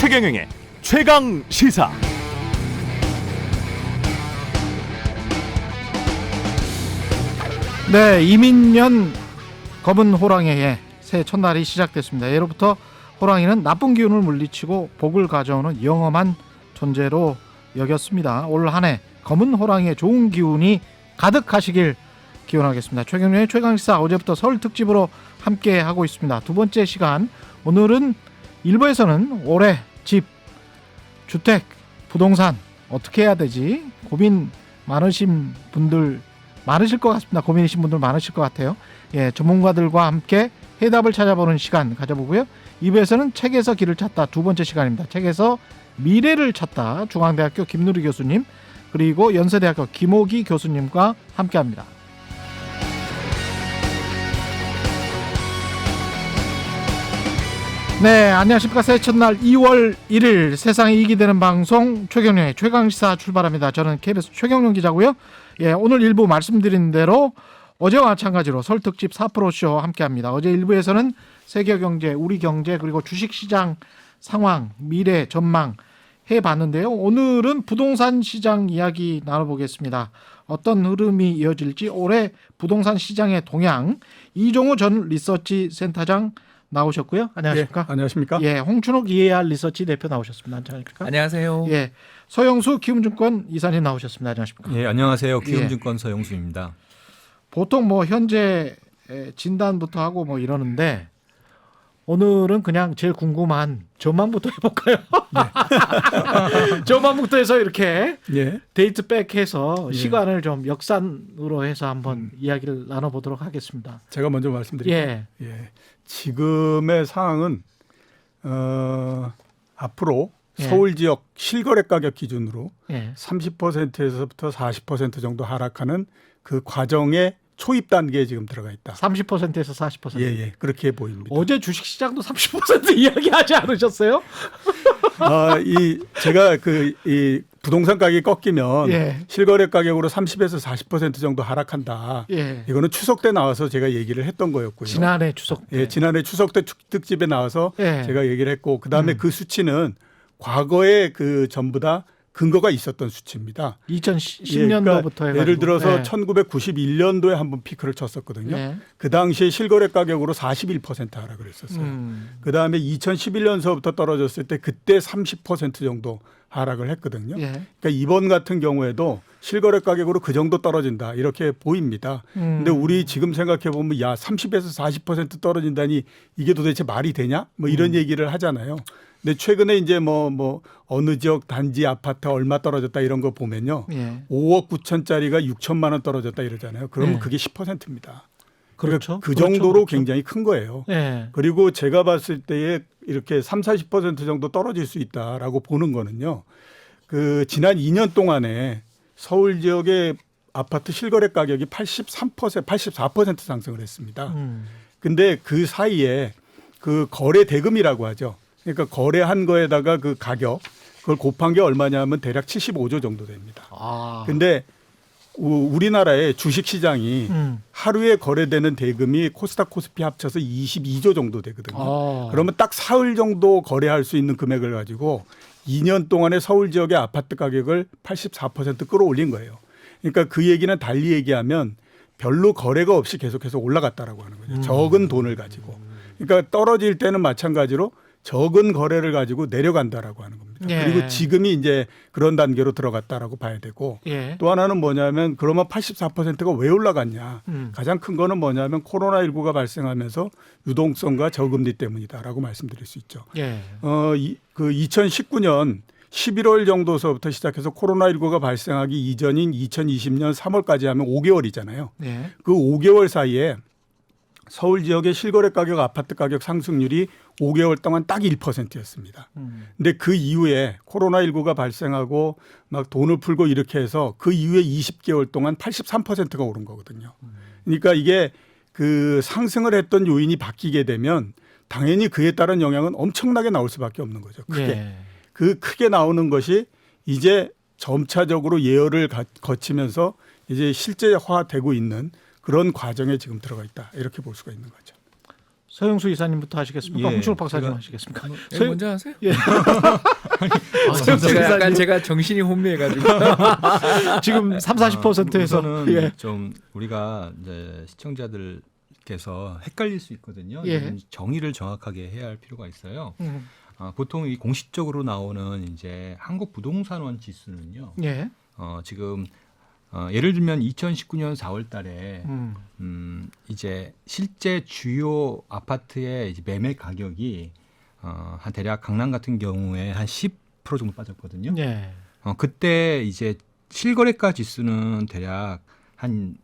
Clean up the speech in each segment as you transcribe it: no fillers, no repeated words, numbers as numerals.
최경영의 최강 시사. 네, 이민년 검은 호랑이의 새해 첫날이 시작됐습니다. 예로부터 호랑이는 나쁜 기운을 물리치고 복을 가져오는 영험한 존재로 여겼습니다. 올 한 해 검은 호랑이의 좋은 기운이 가득하시길 기원하겠습니다. 최경영의 최강시사 어제부터 설 특집으로 함께 하고 있습니다. 두 번째 시간, 오늘은 일부에서는 올해 집, 주택, 부동산 어떻게 해야 되지 고민 많으신 분들 많으실 것 같습니다. 고민이신 분들 많으실 것 같아요. 예, 전문가들과 함께 해답을 찾아보는 시간 가져보고요. 2부에서는 책에서 길을 찾다 두 번째 시간입니다. 책에서 미래를 찾다 중앙대학교 김누리 교수님 그리고 연세대학교 김호기 교수님과 함께합니다. 네, 안녕하십니까. 새해 첫날 2월 1일 세상에 이익이 되는 방송 최경영의 최강시사 출발합니다. 저는 KBS 최경영 기자고요. 예, 오늘 일부 말씀드린 대로 어제와 마찬가지로 설 특집 4프로쇼 함께합니다. 어제 일부에서는 세계 경제, 우리 경제 그리고 주식시장 상황, 미래 전망 해봤는데요. 오늘은 부동산 시장 이야기 나눠보겠습니다. 어떤 흐름이 이어질지 올해 부동산 시장의 동향 이종우 전 리서치 센터장 나오셨고요. 안녕하십니까? 예, 안녕하십니까? 예, 홍춘욱 EAR 리서치 대표 나오셨습니다. 안녕하십니까? 안녕하세요. 예, 서영수 키움증권 이사님 나오셨습니다. 안녕하십니까? 예, 안녕하세요. 키움증권 서영수입니다. 보통 뭐 현재 진단부터 하고 뭐 이러는데 오늘은 그냥 제일 궁금한 전망부터 해볼까요? 네. 전망부터 해서 이렇게 예. 데이트백해서 예. 시간을 좀 역산으로 해서 한번 이야기를 나눠보도록 하겠습니다. 제가 먼저 말씀드릴게요. 예. 예. 지금의 상황은 앞으로 예. 서울 지역 실거래 가격 기준으로 예. 30%에서부터 40% 정도 하락하는 그 과정의 초입 단계에 지금 들어가 있다. 30%에서 40%. 예, 그렇게 보입니다. 어제 주식시장도 30% 이야기하지 않으셨어요? 제가 이 부동산 가격이 꺾이면 예. 실거래 가격으로 30에서 40% 정도 하락한다. 예. 이거는 추석 때 나와서 제가 얘기를 했던 거였고요. 지난해 추석 때. 예, 지난해 추석 때 특집에 나와서 예. 제가 얘기를 했고 그다음에 그 수치는 과거에 그 전부 다 근거가 있었던 수치입니다. 2010년도부터 그러니까 예를 들어서 1991년도에 한번 피크를 쳤었거든요. 예. 그 당시에 실거래 가격으로 41% 하락을 했었어요. 그다음에 2011년서부터 떨어졌을 때 그때 30% 정도 하락을 했거든요. 예. 그러니까 이번 같은 경우에도 실거래 가격으로 그 정도 떨어진다 이렇게 보입니다. 근데 우리 지금 생각해 보면 야 30에서 40% 떨어진다니 이게 도대체 말이 되냐? 뭐 이런 얘기를 하잖아요. 근데 최근에 이제 뭐 어느 지역 단지 아파트 얼마 떨어졌다 이런 거 보면요. 예. 5억 9천짜리가 6천만 원 떨어졌다 이러잖아요. 그러면 예. 그게 10%입니다. 그렇죠. 그 정도로 그렇죠. 굉장히 큰 거예요. 예. 그리고 제가 봤을 때에 이렇게 40% 정도 떨어질 수 있다라고 보는 거는요. 그 지난 2년 동안에 서울 지역의 아파트 실거래 가격이 84% 상승을 했습니다. 근데 그 사이에 그 거래 대금이라고 하죠. 그러니까 거래한 거에다가 그 가격 그걸 곱한 게 얼마냐면 대략 75조 정도 됩니다. 아. 근데 우리나라의 주식 시장이 하루에 거래되는 대금이 코스닥 코스피 합쳐서 22조 정도 되거든요. 아. 그러면 딱 사흘 정도 거래할 수 있는 금액을 가지고 2년 동안에 서울 지역의 아파트 가격을 84% 끌어올린 거예요. 그러니까 그 얘기는 달리 얘기하면 별로 거래가 없이 계속해서 올라갔다라고 하는 거죠. 적은 돈을 가지고. 그러니까 떨어질 때는 마찬가지로 적은 거래를 가지고 내려간다라고 하는 겁니다. 예. 그리고 지금이 이제 그런 단계로 들어갔다라고 봐야 되고 예. 또 하나는 뭐냐면 그러면 84%가 왜 올라갔냐. 가장 큰 거는 뭐냐면 코로나19가 발생하면서 유동성과 저금리 때문이다라고 말씀드릴 수 있죠. 예. 그 2019년 11월 정도서부터 시작해서 코로나19가 발생하기 이전인 2020년 3월까지 하면 5개월이잖아요. 예. 그 5개월 사이에 서울 지역의 실거래 가격, 아파트 가격 상승률이 5개월 동안 딱 1%였습니다. 근데 그 이후에 코로나19가 발생하고 막 돈을 풀고 이렇게 해서 그 이후에 20개월 동안 83%가 오른 거거든요. 그러니까 이게 그 상승을 했던 요인이 바뀌게 되면 당연히 그에 따른 영향은 엄청나게 나올 수밖에 없는 거죠. 크게. 예. 그 크게 나오는 것이 이제 점차적으로 예열을 거치면서 이제 실제화되고 있는 그런 과정에 지금 들어가 있다. 이렇게 볼 수가 있는 거죠. 서영수 이사님부터 하시겠습니까? 예, 홍춘욱 박사님 제가- 하시겠습니까? 네, 먼저 하세요. 예. 제가 약간 제가 정신이 혼미해가지고 지금 30-40%에서 우선은 예. 좀 우리가 이제 시청자들께서 헷갈릴 수 있거든요. 예. 좀 정의를 정확하게 해야 할 필요가 있어요. 음. 보통 이 공식적으로 나오는 이제 한국 부동산원 지수는요. 예. 지금 예를 들면 2019년 4월달에 이제 실제 주요 아파트의 이제 매매 가격이 한 대략 강남 같은 경우에 한 10% 정도 빠졌거든요. 예. 그때 이제 실거래가 지수는 대략 한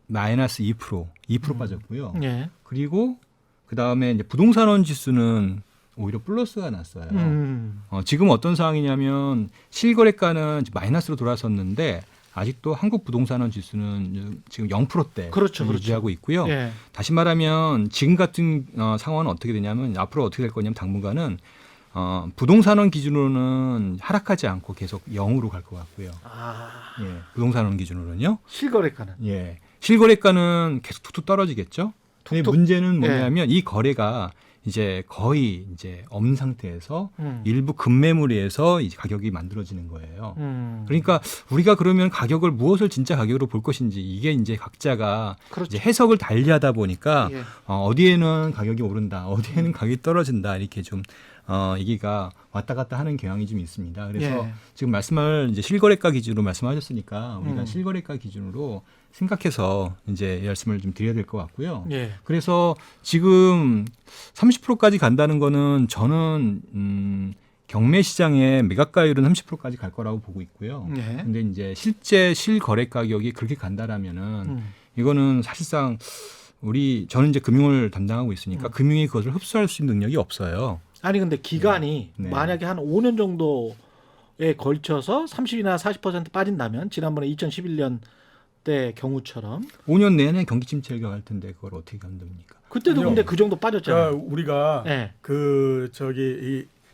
마이너스 2% 빠졌고요. 예. 그리고 그 다음에 이제 부동산원 지수는 오히려 플러스가 났어요. 지금 어떤 상황이냐면 실거래가는 이제 마이너스로 돌아섰는데 아직도 한국 부동산원 지수는 지금 0%대 그렇죠, 유지하고 있고요. 예. 다시 말하면 지금 같은 상황은 어떻게 되냐면 앞으로 어떻게 될 거냐면 당분간은 부동산원 기준으로는 하락하지 않고 계속 0으로 갈 것 같고요. 예, 부동산원 기준으로는요. 실거래가는 예, 실거래가는 계속 툭툭 떨어지겠죠. 근데 툭툭. 문제는 뭐냐면 이 거래가 이제 거의 이제 없는 상태에서 일부 급매물에서 이제 가격이 만들어지는 거예요. 그러니까 우리가 그러면 가격을 무엇을 진짜 가격으로 볼 것인지 이게 이제 각자가 그렇죠. 이제 해석을 달리하다 보니까 예. 어디에는 가격이 오른다, 어디에는 가격이 떨어진다 이렇게 좀 얘기가 왔다 갔다 하는 경향이 좀 있습니다. 그래서 예. 지금 말씀을 이제 실거래가 기준으로 말씀하셨으니까 우리가 실거래가 기준으로 생각해서 이제 말씀을 좀 드려야 될 것 같고요. 예. 그래서 지금 30%까지 간다는 거는 저는 경매 시장의 매각가율은 30%까지 갈 거라고 보고 있고요. 예. 근데 이제 실제 실거래 가격이 그렇게 간다라면은 이거는 사실상 저는 이제 금융을 담당하고 있으니까 금융이 그것을 흡수할 수 있는 능력이 없어요. 아니 근데 기간이 네. 만약에 한 5년 정도에 걸쳐서 30이나 40% 빠진다면 지난번에 2011년 때 경우처럼 5년 내내 경기 침체가 갈 텐데 그걸 어떻게 감당합니까? 그때도 아니요. 근데 그 정도 빠졌잖아요. 그러니까 우리가 예.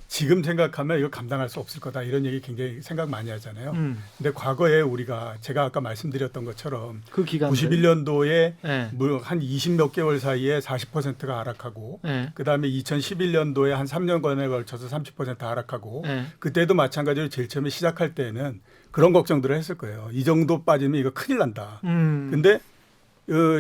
지금 생각하면 이거 감당할 수 없을 거다 이런 얘기 굉장히 생각 많이 하잖아요. 근데 과거에 제가 아까 말씀드렸던 것처럼 그 기간 91년도에 예. 한 20몇 개월 사이에 40%가 하락하고 예. 그다음에 2011년도에 한 3년간에 걸쳐서 30% 하락하고 예. 그때도 마찬가지로 제일 처음에 시작할 때는 그런 걱정들을 했을 거예요. 이 정도 빠지면 이거 큰일 난다. 근데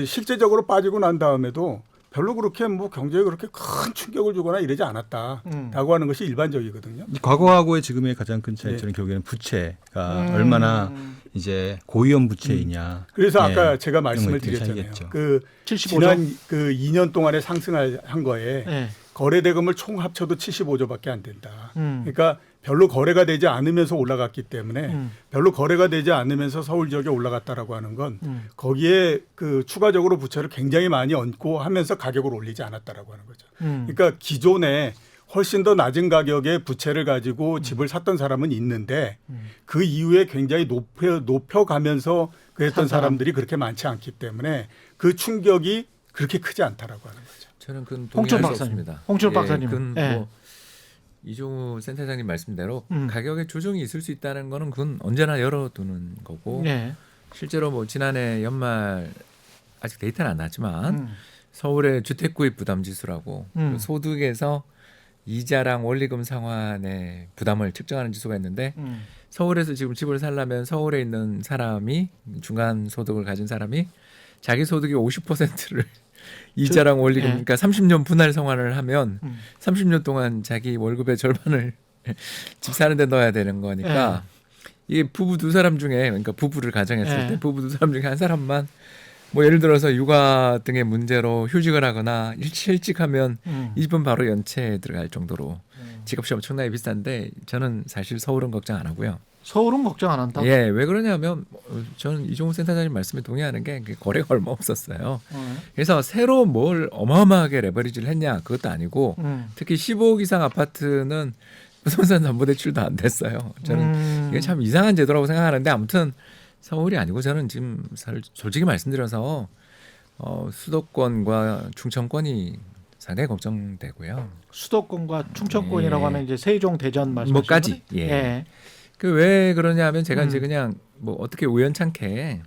실제적으로 빠지고 난 다음에도 별로 그렇게 뭐 경제에 그렇게 큰 충격을 주거나 이러지 않았다라고 하는 것이 일반적이거든요. 과거하고의 지금의 가장 큰 차이점은 결국에는 부채가 얼마나 이제 고위험 부채이냐. 그래서 예, 아까 제가 말씀을 이런 것들이 드렸잖아요. 차이겠죠. 그 75조? 지난 2년 동안에 상승한 거에 예. 거래 대금을 총 합쳐도 75조밖에 안 된다. 음. 그러니까 별로 거래가 되지 않으면서 올라갔기 때문에 별로 거래가 되지 않으면서 서울 지역에 올라갔다라고 하는 건 거기에 그 추가적으로 부채를 굉장히 많이 얹고 하면서 가격을 올리지 않았다라고 하는 거죠. 그러니까 기존에 훨씬 더 낮은 가격의 부채를 가지고 집을 샀던 사람은 있는데 그 이후에 굉장히 높여가면서 그랬던 사람들이 그렇게 많지 않기 때문에 그 충격이 그렇게 크지 않다라고 하는 거죠. 저는 그건 홍춘 동의할 수 박사님. 없습니다. 홍춘 박사님. 그건 예. 뭐 이종우 센터장님 말씀대로 가격의 조정이 있을 수 있다는 거는 그건 언제나 열어두는 거고 예. 실제로 뭐 지난해 연말 아직 데이터는 안 나왔지만 서울의 주택 구입 부담 지수라고 그 소득에서 이자랑 원리금 상환의 부담을 측정하는 지수가 있는데 서울에서 지금 집을 살려면 서울에 있는 사람이 중간 소득을 가진 사람이 자기 소득의 50%를 이자랑 원리금 예. 그러니까 30년 분할 상환을 하면 30년 동안 자기 월급의 절반을 집 사는 데 넣어야 되는 거니까 이게 부부 두 사람 중에 그러니까 부부를 가정했을 예. 때 부부 두 사람 중에 한 사람만 뭐 예를 들어서 육아 등의 문제로 휴직을 하거나 일찍하면 이 집은 바로 연체에 들어갈 정도로 집값이 엄청나게 비싼데 저는 사실 서울은 걱정 안 하고요. 서울은 걱정 안 한다. 예, 왜 그러냐면 저는 이종우 센터장님 말씀에 동의하는 게 거래가 얼마 없었어요. 그래서 새로 뭘 어마어마하게 레버리지를 했냐 그것도 아니고 특히 15억 이상 아파트는 부동산 담보대출도 안 됐어요. 저는 이게 참 이상한 제도라고 생각하는데 아무튼 서울이 아니고 저는 지금 솔직히 말씀드려서 수도권과 충청권이 상당히 걱정되고요. 수도권과 충청권이라고 예. 하면 이제 세종, 대전 말씀하시는 뭐까지. 거죠? 예. 예. 그 왜 그러냐면 제가 이제 그냥 뭐 어떻게 우연찮게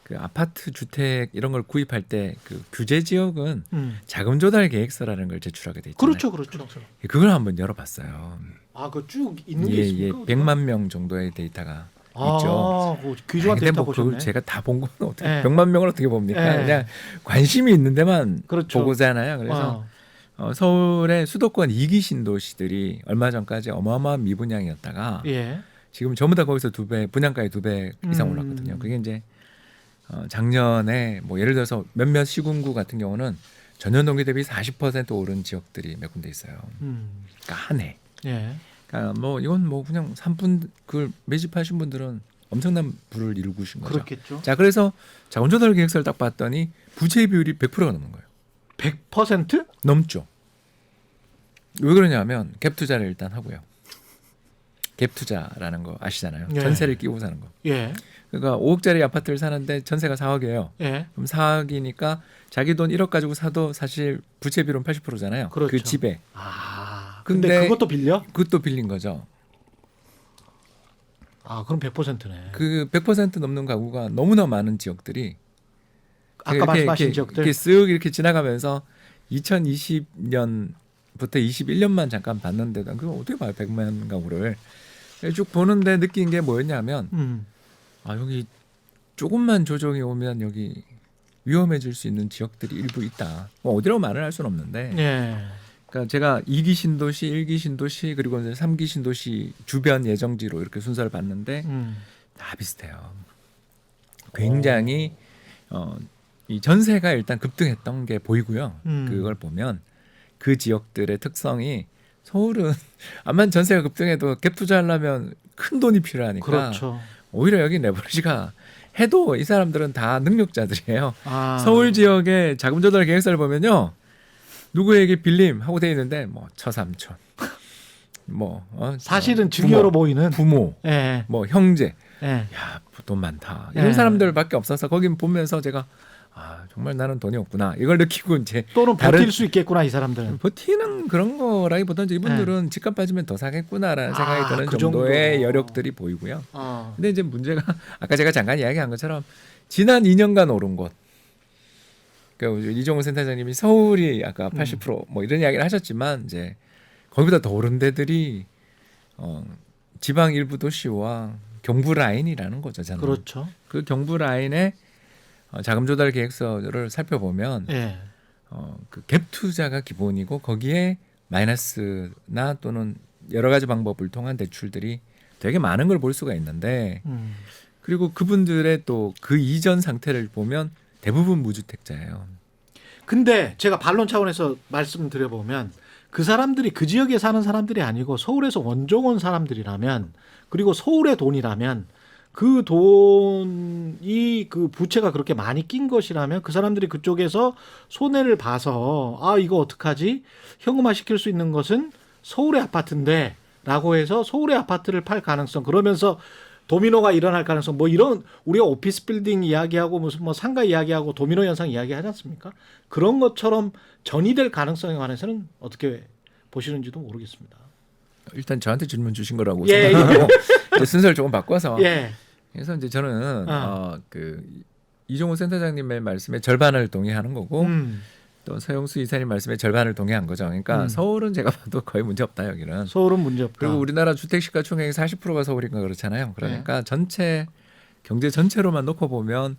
그 아파트 주택 이런 걸 구입할 때 그 규제 지역은 자금 조달 계획서라는 걸 제출하게 돼 있잖아요. 그렇죠, 그렇죠. 그걸 한번 열어봤어요. 아, 그 쭉 있는 게 예, 있습니까? 100만 명 정도의 데이터가 있죠. 그 귀중한 근데 데이터 뭐 그걸 보셨네. 제가 다 본 건 어떻게 네. 100만 명을 어떻게 봅니까? 네. 그냥 관심이 있는 데만 그렇죠. 보고잖아요. 그래서 서울의 수도권 2기 신도시들이 얼마 전까지 어마어마한 미분양이었다가 예. 지금 전부 다 거기서 2배 분양가에 2배 이상 올랐거든요. 그게 이제 작년에 뭐 예를 들어서 몇몇 시군구 같은 경우는 전년 동기 대비 40% 오른 지역들이 몇 군데 있어요. 그러니까 한 해. 예. 그러니까 뭐 이건 뭐 그냥 산분 그걸 매집하신 분들은 엄청난 부를 이루신 거죠. 그렇겠죠. 자, 그래서 자원조달 계획서를 딱 봤더니 부채 비율이 100%가 넘는 거예요. 100%? 넘죠. 왜 그러냐면 갭 투자를 일단 하고요. 갭 투자라는 거 아시잖아요. 예. 전세를 끼고 사는 거. 예. 그러니까 5억짜리 아파트를 사는데 전세가 4억이에요. 예. 그럼 4억이니까 자기 돈 1억 가지고 사도 사실 부채 비율은 80%잖아요. 그렇죠. 그 집에. 근데 그것도 빌려? 그것도 빌린 거죠. 그럼 100%네. 그 100% 넘는 가구가 너무나 많은 지역들이 아까 말씀하신 이렇게, 지역들. 이렇게 쓱 이렇게 지나가면서 2020년부터 21년만 잠깐 봤는데도 그거 어떻게 봐요? 100만 가구를 쭉 보는데 느낀 게 뭐였냐면 여기 조금만 조정이 오면 여기 위험해질 수 있는 지역들이 일부 있다. 뭐 어디라고 말을 할 수는 없는데 예. 그러니까 제가 2기 신도시, 1기 신도시 그리고 이제 3기 신도시 주변 예정지로 이렇게 순서를 봤는데 다 비슷해요. 굉장히 이 전세가 일단 급등했던 게 보이고요. 그걸 보면 그 지역들의 특성이 서울은 암만 전세가 급등해도 갭 투자하려면 큰 돈이 필요하니까 그렇죠. 오히려 여기 레버리지가 해도 이 사람들은 다 능력자들이에요. 아. 서울 지역의 자금 조달 계획서를 보면요. 누구에게 빌림 하고 돼 있는데 뭐 처삼촌 뭐 사실은 증여로 보이는 부모 예. 뭐 형제 예. 야 돈 많다 이런 예. 사람들밖에 없어서 거기 보면서 제가 정말 나는 돈이 없구나 이걸 느끼고 이제 또는 다른- 버틸 수 있겠구나 이 사람들은. 버티는 그런 거라기보다는 이제 이분들은 집값 빠지면 더 사겠구나라는 생각이 드는 그 정도의 정도. 여력들이 보이고요. 어. 근데 이제 문제가 아까 제가 잠깐 이야기한 것처럼 지난 2년간 오른 곳. 그러니까 이종훈 센터장님이 서울이 아까 80%뭐 이런 이야기를 하셨지만 이제 거기보다 더 오른 데들이 지방 일부 도시와 경부 라인이라는 거죠. 저는. 그렇죠. 그 경부 라인의 자금 조달 계획서를 살펴보면 예. 그 갭 투자가 기본이고 거기에 마이너스나 또는 여러 가지 방법을 통한 대출들이 되게 많은 걸 볼 수가 있는데 그리고 그분들의 또 그 이전 상태를 보면 대부분 무주택자예요. 근데 제가 반론 차원에서 말씀드려보면 그 사람들이 그 지역에 사는 사람들이 아니고 서울에서 원종 온 사람들이라면 그리고 서울의 돈이라면 그 돈이 그 부채가 그렇게 많이 낀 것이라면 그 사람들이 그쪽에서 손해를 봐서 이거 어떡하지? 현금화 시킬 수 있는 것은 서울의 아파트인데 라고 해서 서울의 아파트를 팔 가능성 그러면서 도미노가 일어날 가능성 뭐 이런 우리가 오피스 빌딩 이야기하고 무슨 뭐 상가 이야기하고 도미노 현상 이야기하지 않습니까? 그런 것처럼 전이될 가능성에 관해서는 어떻게 보시는지도 모르겠습니다. 일단 저한테 질문 주신 거라고 예, 생각하고 이제 순서를 조금 바꿔서 예. 그래서 이제 저는 그 이종훈 센터장님의 말씀에 절반을 동의하는 거고 또 서영수 이사님 말씀에 절반을 동의한 거죠. 그러니까 서울은 제가 봐도 거의 문제 없다 여기는. 서울은 문제 없다. 그리고 우리나라 주택 시가총액의 40%가 서울인가 그렇잖아요. 그러니까 전체 경제 전체로만 놓고 보면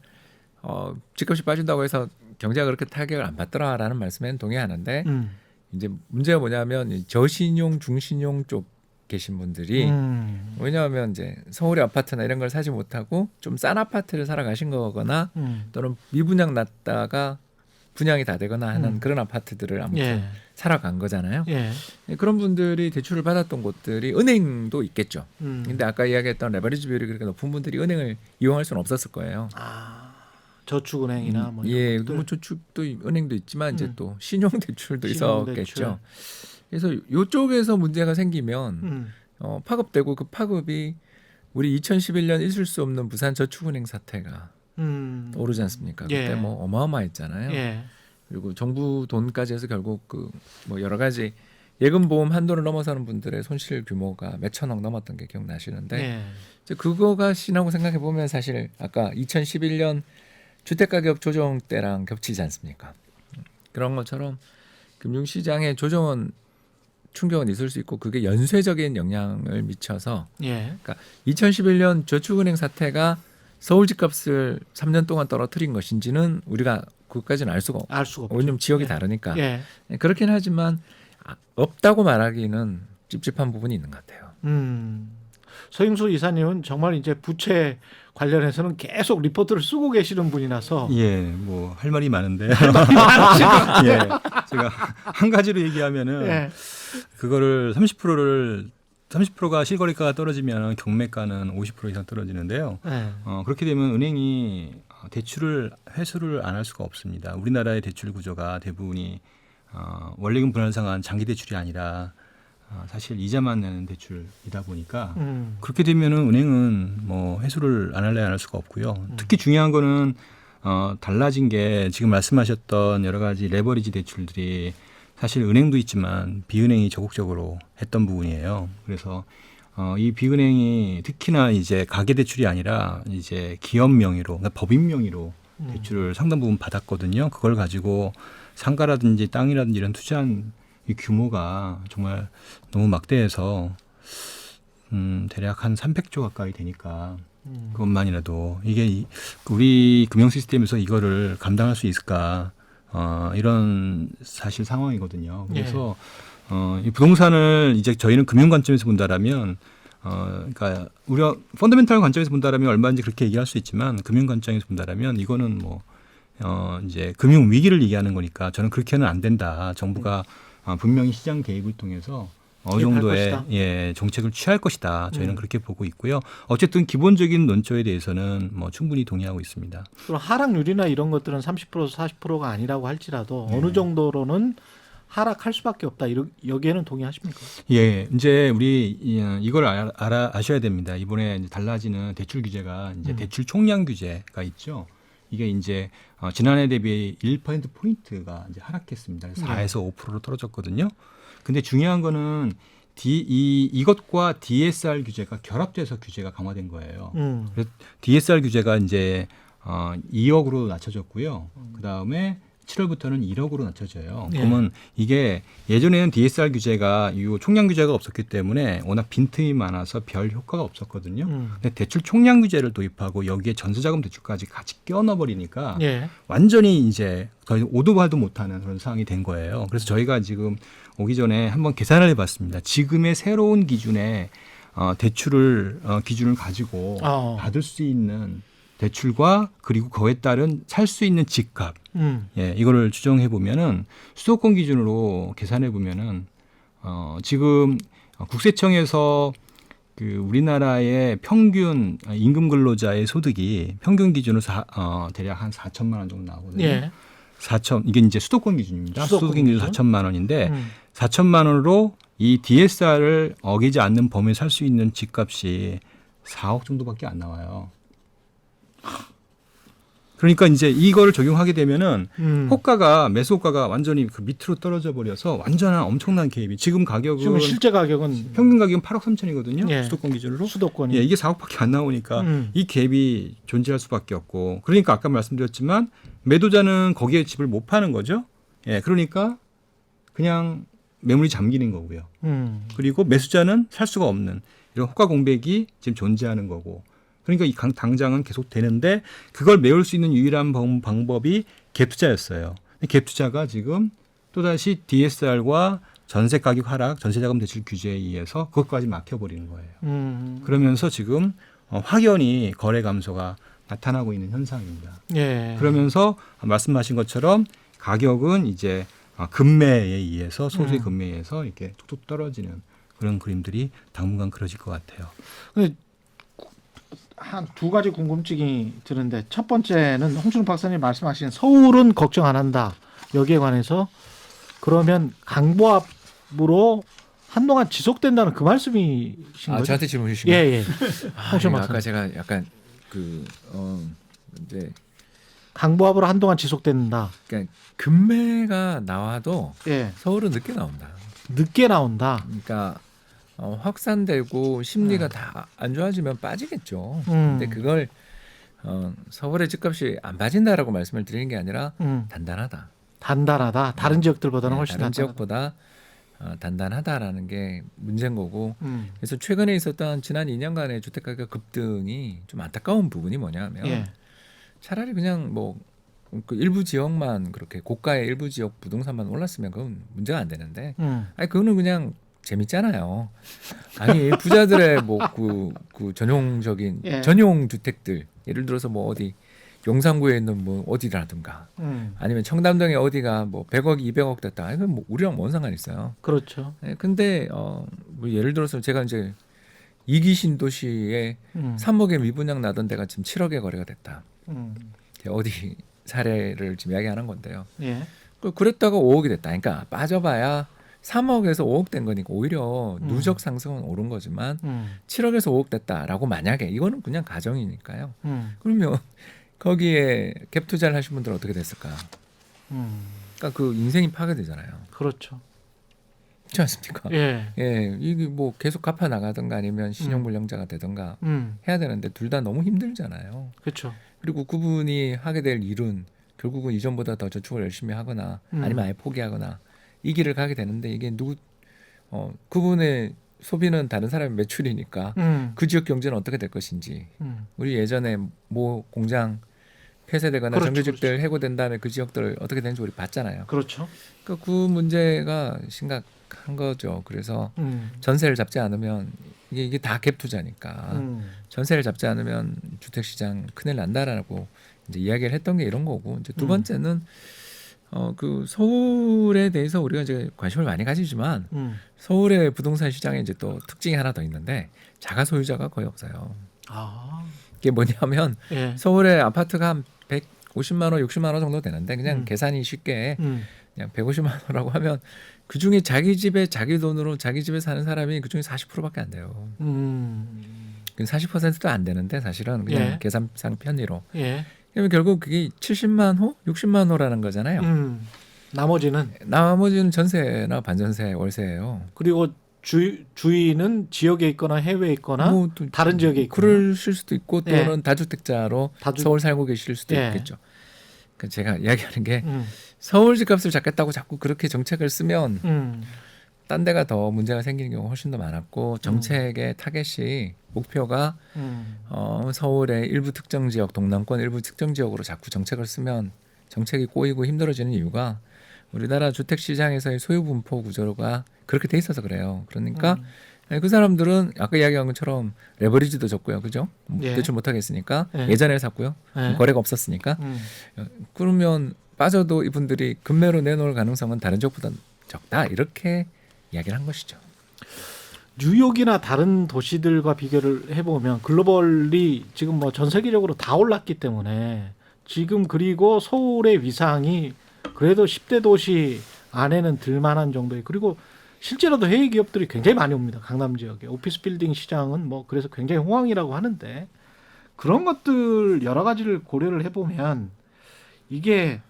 집값이 빠진다고 해서 경제가 그렇게 타격을 안 받더라라는 말씀에는 동의하는데 이제 문제가 뭐냐면 이 저신용, 중신용 쪽 계신 분들이 왜냐하면 이제 서울의 아파트나 이런 걸 사지 못하고 좀 싼 아파트를 살아가신 거거나 또는 미분양 났다가 분양이 다 되거나 하는 그런 아파트들을 아무튼 살아간 거잖아요. 예. 그런 분들이 대출을 받았던 곳들이 은행도 있겠죠. 근데 아까 이야기했던 레버리지 비율이 그렇게 높은 분들이 은행을 이용할 수는 없었을 거예요. 저축은행이나 뭐 이런 예, 것들. 뭐 저축도 은행도 있지만 이제 또 신용 대출도 신용대출. 있었겠죠. 그래서 이쪽에서 문제가 생기면 파급되고 그 파급이 우리 2011년 있을 수 없는 부산 저축은행 사태가 오르지 않습니까? 그때 예. 뭐 어마어마했잖아요. 예. 그리고 정부 돈까지 해서 결국 그 뭐 여러 가지 예금 보험 한도를 넘어서는 분들의 손실 규모가 몇천억 넘었던 게 네. 네. 기억나시는데 예. 이제 그거가 신하고 생각해 보면 사실 아까 2011년 주택가격 조정 때랑 겹치지 않습니까? 그런 것처럼 금융시장의 조정은 충격은 있을 수 있고 그게 연쇄적인 영향을 미쳐서 예. 그러니까 2011년 저축은행 사태가 서울 집값을 3년 동안 떨어뜨린 것인지는 우리가 그것까지는 알 수가 없고 왜냐면 지역이 예. 다르니까 예. 그렇긴 하지만 없다고 말하기는 찝찝한 부분이 있는 것 같아요. 서영수 이사님은 정말 이제 부채 관련해서는 계속 리포트를 쓰고 계시는 분이라서 예, 뭐 할 말이 많은데. 많으시다. 예, 제가 한 가지로 얘기하면은 예. 그거를 30%가 실거래가가 떨어지면 경매가는 50% 이상 떨어지는데요. 예. 그렇게 되면 은행이 대출을 회수를 안 할 수가 없습니다. 우리나라의 대출 구조가 대부분이 원리금 분할 상환 장기 대출이 아니라 사실 이자만 내는 대출이다 보니까 그렇게 되면은 은행은 뭐 회수를 안 할래 안 할 수가 없고요. 특히 중요한 거는 달라진 게 지금 말씀하셨던 여러 가지 레버리지 대출들이 사실 은행도 있지만 비은행이 적극적으로 했던 부분이에요. 그래서 이 비은행이 특히나 이제 가계 대출이 아니라 이제 기업 명의로, 그러니까 법인 명의로 대출을 상당 부분 받았거든요. 그걸 가지고 상가라든지 땅이라든지 이런 투자한 이 규모가 정말 너무 막대해서 대략 한 300조 가까이 되니까 그것만이라도 이게 우리 금융 시스템에서 이거를 감당할 수 있을까 이런 사실 상황이거든요. 그래서 이 부동산을 이제 저희는 금융 관점에서 본다라면 그러니까 우리가 펀더멘탈 관점에서 본다라면 얼마인지 그렇게 얘기할 수 있지만 금융 관점에서 본다라면 이거는 뭐 이제 금융 위기를 얘기하는 거니까 저는 그렇게는 안 된다. 정부가 분명히 시장 개입을 통해서 어느 정도의 정책을 취할 것이다. 저희는 그렇게 보고 있고요. 어쨌든 기본적인 논조에 대해서는 뭐 충분히 동의하고 있습니다. 그럼 하락률이나 이런 것들은 30% 40%가 아니라고 할지라도 어느 정도로는 하락할 수밖에 없다. 여기에는 동의하십니까? 예, 이제 우리 이걸 아셔야 됩니다. 이번에 이제 달라지는 대출 규제가 이제 대출 총량 규제가 있죠. 이게 이제 지난해 대비 1% 포인트가 이제 하락했습니다. 4에서 5%로 떨어졌거든요. 근데 중요한 거는 이것과 DSR 규제가 결합돼서 규제가 강화된 거예요. 그래서 DSR 규제가 이제 2억으로 낮춰졌고요. 그 다음에 7월부터는 1억으로 낮춰져요. 그러면 이게 예전에는 DSR 규제가 이 총량 규제가 없었기 때문에 워낙 빈틈이 많아서 별 효과가 없었거든요. 근데 대출 총량 규제를 도입하고 여기에 전세자금 대출까지 같이 끼워 넣어버리니까 완전히 이제 거의 오도 봐도 못하는 그런 상황이 된 거예요. 그래서 저희가 지금 오기 전에 한번 계산을 해봤습니다. 지금의 새로운 기준의 대출을 기준을 가지고 받을 수 있는 대출과 그리고 그에 따른 살 수 있는 집값, 예, 이거를 추정해 보면은 수도권 기준으로 계산해 보면은 지금 국세청에서 그 우리나라의 평균 임금 근로자의 소득이 평균 기준으로 대략 한 4천만 원 정도 나오거든요. 예. 4천 이게 이제 수도권 기준입니다. 수도권 기준 4천만 원인데 4천만 원으로 이 DSR을 어기지 않는 범위에 살 수 있는 집값이 4억 정도밖에 안 나와요. 그러니까 이제 이거를 적용하게 되면은 호가가 매수 호가가 완전히 그 밑으로 떨어져 버려서 완전한 엄청난 개입이 지금 가격은 지금 실제 가격은 평균 가격은 8억 3천이거든요. 예. 수도권 기준으로. 수도권이 예, 이게 4억밖에 안 나오니까 이 갭이 존재할 수밖에 없고 그러니까 아까 말씀드렸지만 매도자는 거기에 집을 못 파는 거죠. 예, 그러니까 그냥 매물이 잠기는 거고요. 그리고 매수자는 살 수가 없는 이런 호가 공백이 지금 존재하는 거고. 그러니까 이 당장은 계속 되는데 그걸 메울 수 있는 유일한 방법이 갭 투자였어요. 갭 투자가 지금 또다시 DSR과 전세 가격 하락, 전세자금 대출 규제에 의해서 그것까지 막혀버리는 거예요. 그러면서 지금 확연히 거래 감소가 나타나고 있는 현상입니다. 예. 그러면서 말씀하신 것처럼 가격은 이제 금매에 의해서 소수의 금매에 의해서 이렇게 툭툭 떨어지는 그런 그림들이 당분간 그려질 것 같아요. 근데 한 두 가지 궁금증이 드는데 첫 번째는 홍준호 박사님 말씀하신 서울은 걱정 안 한다. 여기에 관해서 그러면 강보합으로 한동안 지속된다는 그 말씀이신 거죠? 저한테 질문 주신 거예요? 예. 홍준호 아까 박사님. 제가 약간 이제 강보합으로 한동안 지속된다. 그러니까 금매가 나와도 예. 서울은 늦게 나온다. 늦게 나온다. 그러니까 확산되고 심리가 다 안 좋아지면 빠지겠죠. 근데 그걸 서울의 집값이 안 빠진다라고 말씀을 드리는 게 아니라 단단하다. 단단하다. 다른 지역들보다는 훨씬 다른 단단하다. 지역보다 단단하다라는 게 문제인 거고. 그래서 최근에 있었던 지난 2년간의 주택가격 급등이 좀 안타까운 부분이 뭐냐면 예. 차라리 그냥 뭐 그 일부 지역만 그렇게 고가의 일부 지역 부동산만 올랐으면 그건 문제가 안 되는데 아니 그거는 그냥 재밌잖아요. 아니 부자들의 뭐 그 전용적인 예. 전용 주택들 예를 들어서 뭐 어디 용산구에 있는 뭐 어디라든가 아니면 청담동에 어디가 뭐 100억, 200억 됐다. 이건 뭐 우리랑 뭔 상관 있어요. 그렇죠. 예, 근데 뭐 예를 들어서 제가 이제 이기 신도시에 3억에 미분양 나던 데가 지금 7억에 거래가 됐다. 어디 사례를 지금 이야기하는 건데요. 예. 그랬다가 5억이 됐다. 그러니까 빠져봐야 3억에서 5억 된 거니까 오히려 누적 상승은 오른 거지만 7억에서 5억 됐다라고 만약에 이거는 그냥 가정이니까요. 그러면 거기에 갭 투자를 하신 분들은 어떻게 됐을까? 그러니까 그 인생이 파괴되잖아요. 그렇죠. 그렇지 않습니까? 예. 예, 이게 뭐 계속 갚아 나가든가 아니면 신용불량자가 되든가 해야 되는데 둘 다 너무 힘들잖아요. 그렇죠. 그리고 그분이 하게 될 일은 결국은 이전보다 더 저축을 열심히 하거나 아니면 아예 포기하거나 이 길을 가게 되는데 이게 그분의 소비는 다른 사람의 매출이니까 그 지역 경제는 어떻게 될 것인지 우리 예전에 뭐 공장 폐쇄되거나 그렇죠, 정규직들 그렇죠. 해고된 다음에 그 지역들 어떻게 되는지 우리 봤잖아요. 그렇죠. 그러니까 그 문제가 심각한 거죠. 그래서 전세를 잡지 않으면 이게 다 갭 투자니까 전세를 잡지 않으면 주택 시장 큰일 난다라고 이제 이야기를 했던 게 이런 거고 이제 두 번째는 그 서울에 대해서 우리가 이제 관심을 많이 가지지만 서울의 부동산 시장에 이제 또 특징이 하나 더 있는데 자가 소유자가 거의 없어요. 아. 이게 뭐냐면 예. 서울의 아파트가 한 150만 원, 60만 원 정도 되는데 그냥 계산이 쉽게 그냥 150만 원이라고 하면 그 중에 자기 집에 자기 돈으로 자기 집에 사는 사람이 그 중에 40%밖에 안 돼요. 40%도 안 되는데 사실은 그냥 예. 계산상 편의로. 예. 그러면 결국 그게 70만 호, 60만 호라는 거잖아요. 나머지는 전세나 반전세, 월세예요. 그리고 주인은 지역에 있거나 해외에 있거나 뭐 또 다른 지역에 있거나. 그러실 수도 있고 또는 예. 다주택자로 서울 살고 계실 수도 예. 있겠죠. 그러니까 제가 이야기하는 게 서울 집값을 잡겠다고 자꾸 그렇게 정책을 쓰면 딴 데가 더 문제가 생기는 경우가 훨씬 더 많았고 정책의 타겟이 목표가 서울의 일부 특정 지역, 동남권 일부 특정 지역으로 자꾸 정책을 쓰면 정책이 꼬이고 힘들어지는 이유가 우리나라 주택 시장에서의 소유 분포 구조가 그렇게 돼 있어서 그래요. 그러니까 그 사람들은 아까 이야기한 것처럼 레버리지도 적고요, 그죠? 예. 대출 못 하겠으니까 예. 예전에 샀고요, 예. 거래가 없었으니까 그러면 빠져도 이분들이 급매로 내놓을 가능성은 다른 지역보다 적다 이렇게 이야기를 한 것이죠. 뉴욕이나 다른 도시들과 비교를 해보면 글로벌이 지금 뭐 전 세계적으로 다 올랐기 때문에 지금 그리고 서울의 위상이 그래도 10대 도시 안에는 들만한 정도의 그리고 실제로도 해외 기업들이 굉장히 많이 옵니다. 강남 지역에 오피스 빌딩 시장은 뭐 그래서 굉장히 호황이라고 하는데 그런 것들 여러 가지를 고려를 해보면 이게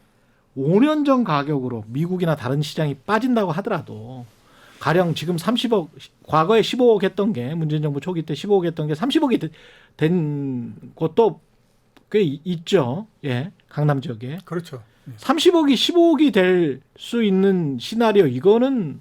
5년 전 가격으로 미국이나 다른 시장이 빠진다고 하더라도 가령 지금 30억 과거에 15억 했던 게 문재인 정부 초기 때 15억 했던 게 30억이 된 곳도 꽤 있죠. 예, 강남 지역에. 그렇죠. 30억이 15억이 될 수 있는 시나리오 이거는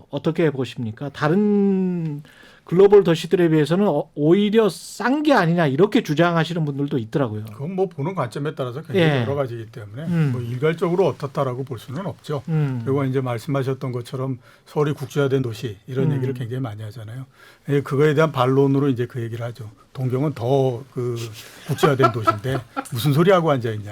어떻게 보십니까? 다른 글로벌 도시들에 비해서는 오히려 싼 게 아니냐 이렇게 주장하시는 분들도 있더라고요. 그건 뭐 보는 관점에 따라서 굉장히 예. 여러 가지이기 때문에 뭐 일괄적으로 어떻다라고 볼 수는 없죠. 그리고 이제 말씀하셨던 것처럼 서울이 국제화된 도시 이런 얘기를 굉장히 많이 하잖아요. 예, 그거에 대한 반론으로 이제 그 얘기를 하죠. 동경은 더 그 국제화된 도시인데 무슨 소리 하고 앉아 있냐.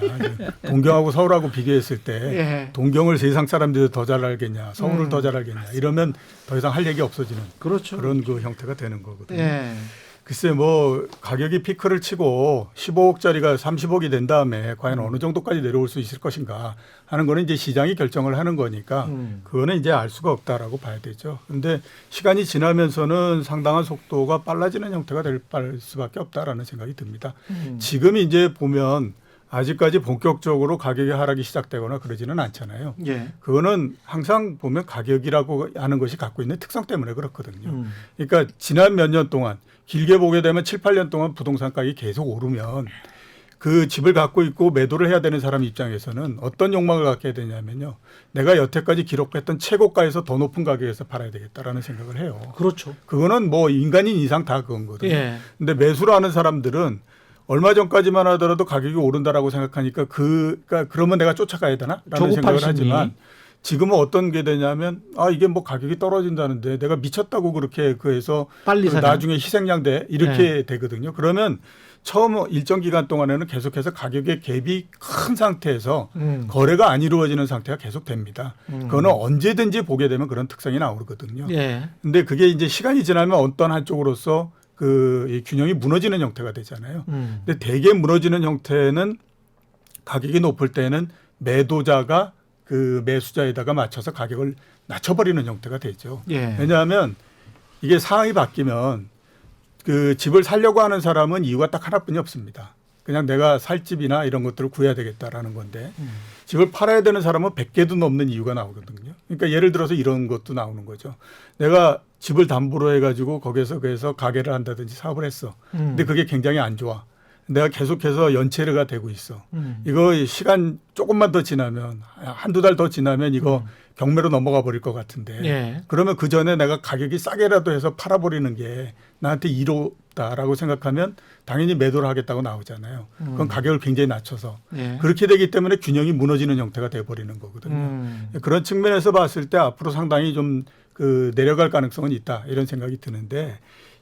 동경하고 서울하고 비교했을 때 예. 동경을 세상 사람들이 더 잘 알겠냐, 서울을 더 잘 알겠냐. 이러면 더 이상 할 얘기 없어지는 그렇죠. 그런 그 형태가 되는 거거든요. 예. 글쎄 뭐 가격이 피크를 치고 15억짜리가 30억이 된 다음에 과연 어느 정도까지 내려올 수 있을 것인가 하는 거는 이제 시장이 결정을 하는 거니까 그거는 이제 알 수가 없다라고 봐야 되죠. 그런데 시간이 지나면서는 상당한 속도가 빨라지는 형태가 될 수밖에 없다라는 생각이 듭니다. 지금 이제 보면 아직까지 본격적으로 가격이 하락이 시작되거나 그러지는 않잖아요. 예. 그거는 항상 보면 가격이라고 하는 것이 갖고 있는 특성 때문에 그렇거든요. 그러니까 지난 몇 년 동안 길게 보게 되면 7, 8년 동안 부동산 가격이 계속 오르면 그 집을 갖고 있고 매도를 해야 되는 사람 입장에서는 어떤 욕망을 갖게 되냐면요. 내가 여태까지 기록했던 최고가에서 더 높은 가격에서 팔아야 되겠다라는 생각을 해요. 그렇죠. 그거는 뭐 인간인 이상 다 그건 거거든요. 예. 근데 매수를 하는 사람들은 얼마 전까지만 하더라도 가격이 오른다라고 생각하니까 그러니까 그러면 내가 쫓아가야 되나라는 조급한 생각을 심리. 하지만 지금은 어떤 게 되냐면 이게 뭐 가격이 떨어진다는데 내가 미쳤다고 그렇게 해서 빨리 사자. 나중에 희생양 돼 이렇게 되거든요. 그러면 처음 일정 기간 동안에는 계속해서 가격의 갭이 큰 상태에서 거래가 안 이루어지는 상태가 계속 됩니다. 그거는 언제든지 보게 되면 그런 특성이 나오거든요. 예. 근데 그게 이제 시간이 지나면 어떤 한쪽으로서 이 균형이 무너지는 형태가 되잖아요. 근데 대개 무너지는 형태는 가격이 높을 때는 매도자가 그 매수자에다가 맞춰서 가격을 낮춰버리는 형태가 되죠. 예. 왜냐하면 이게 상황이 바뀌면 그 집을 살려고 하는 사람은 이유가 딱 하나뿐이 없습니다. 그냥 내가 살 집이나 이런 것들을 구해야 되겠다라는 건데 집을 팔아야 되는 사람은 100개도 넘는 이유가 나오거든요. 그러니까 예를 들어서 이런 것도 나오는 거죠. 내가 집을 담보로 해가지고 거기서 가게를 한다든지 사업을 했어. 근데 그게 굉장히 안 좋아. 내가 계속해서 연체가 되고 있어. 이거 시간 조금만 더 지나면 한두 달 더 지나면 이거 경매로 넘어가 버릴 것 같은데 예. 그러면 그 전에 내가 가격이 싸게라도 해서 팔아버리는 게 나한테 이로다라고 생각하면 당연히 매도를 하겠다고 나오잖아요. 그건 가격을 굉장히 낮춰서 예. 그렇게 되기 때문에 균형이 무너지는 형태가 돼버리는 거거든요. 그런 측면에서 봤을 때 앞으로 상당히 좀 그 내려갈 가능성은 있다 이런 생각이 드는데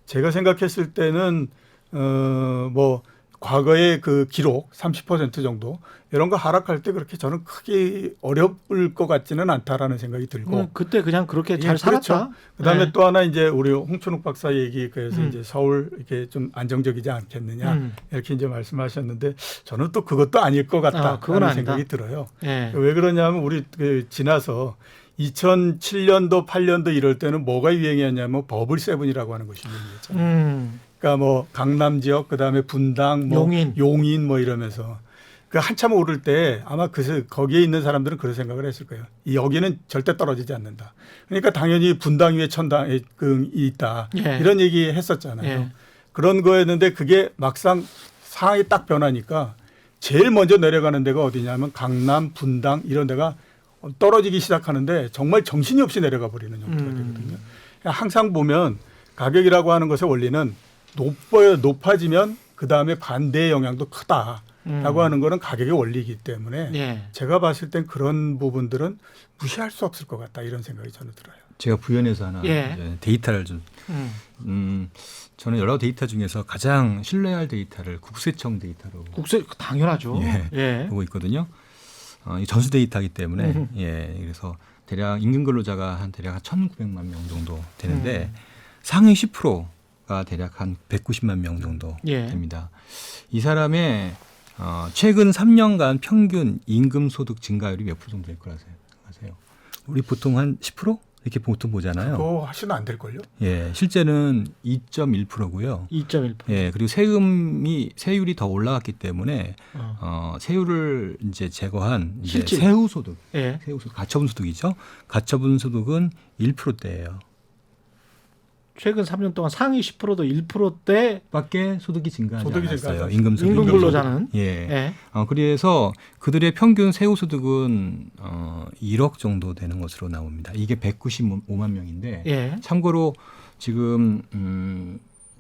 제가 생각했을 때는 뭐 과거의 그 기록 30% 정도 이런 거 하락할 때 그렇게 저는 크게 어려울 것 같지는 않다라는 생각이 들고 그때 그냥 그렇게 잘 예, 살았다. 그렇죠. 그다음에 네. 또 하나 이제 우리 홍춘욱 박사 얘기 그래서 이제 서울 이렇게 좀 안정적이지 않겠느냐 이렇게 이제 말씀하셨는데 저는 또 그것도 아닐 것 그건 같다라는 아니다. 생각이 들어요. 예. 왜 그러냐면 우리 지나서 2007년도 8년도 이럴 때는 뭐가 유행이었냐면 버블 세븐이라고 하는 것이 유행이었잖아요. 그러니까 뭐 강남 지역 그다음에 분당 뭐 용인 뭐 이러면서 그 한참 오를 때 아마 거기에 있는 사람들은 그런 생각을 했을 거예요. 여기는 절대 떨어지지 않는다. 그러니까 당연히 분당 위에 천당이 있다. 예. 이런 얘기 했었잖아요. 예. 그런 거였는데 그게 막상 상황이 딱 변하니까 제일 먼저 내려가는 데가 어디냐면 강남, 분당 이런 데가 떨어지기 시작하는데 정말 정신이 없이 내려가 버리는 형태가 되거든요. 항상 보면 가격이라고 하는 것의 원리는 높아지면 그다음에 반대의 영향도 크다라고 하는 거는 가격의 원리이기 때문에 예. 제가 봤을 땐 그런 부분들은 무시할 수 없을 것 같다 이런 생각이 저는 들어요. 제가 부연해서 하나 예. 이제 데이터를 좀 저는 여러 데이터 중에서 가장 신뢰할 데이터를 국세청 데이터로 당연하죠. 예, 보고 있거든요. 이 전수 데이터이기 때문에 예, 그래서 대략 임금 근로자가 한 대략 1,900만 명 정도 되는데 상위 10%가 대략 한 190만 명 정도 됩니다. 이 사람의 최근 3년간 평균 임금 소득 증가율이 몇 프로 정도 될 거라 생각하세요? 우리 보통 한 10%? 이렇게 보통 보잖아요. 그거 하시면 안 될걸요? 예, 실제는 2.1%고요. 2.1%. 예, 그리고 세율이 더 올라갔기 때문에 세율을 이제 제거한 이제 세후소득, 예. 세후소득, 가처분 소득이죠. 가처분 소득은 1%대예요. 최근 3년 동안 상위 10%도 1%대밖에 소득이 증가하지 소득이 않았어요. 증가하지 임금 임금 근로자는. 예. 예. 그래서 그들의 평균 세후소득은 1억 정도 되는 것으로 나옵니다. 이게 195만 명인데 예. 참고로 지금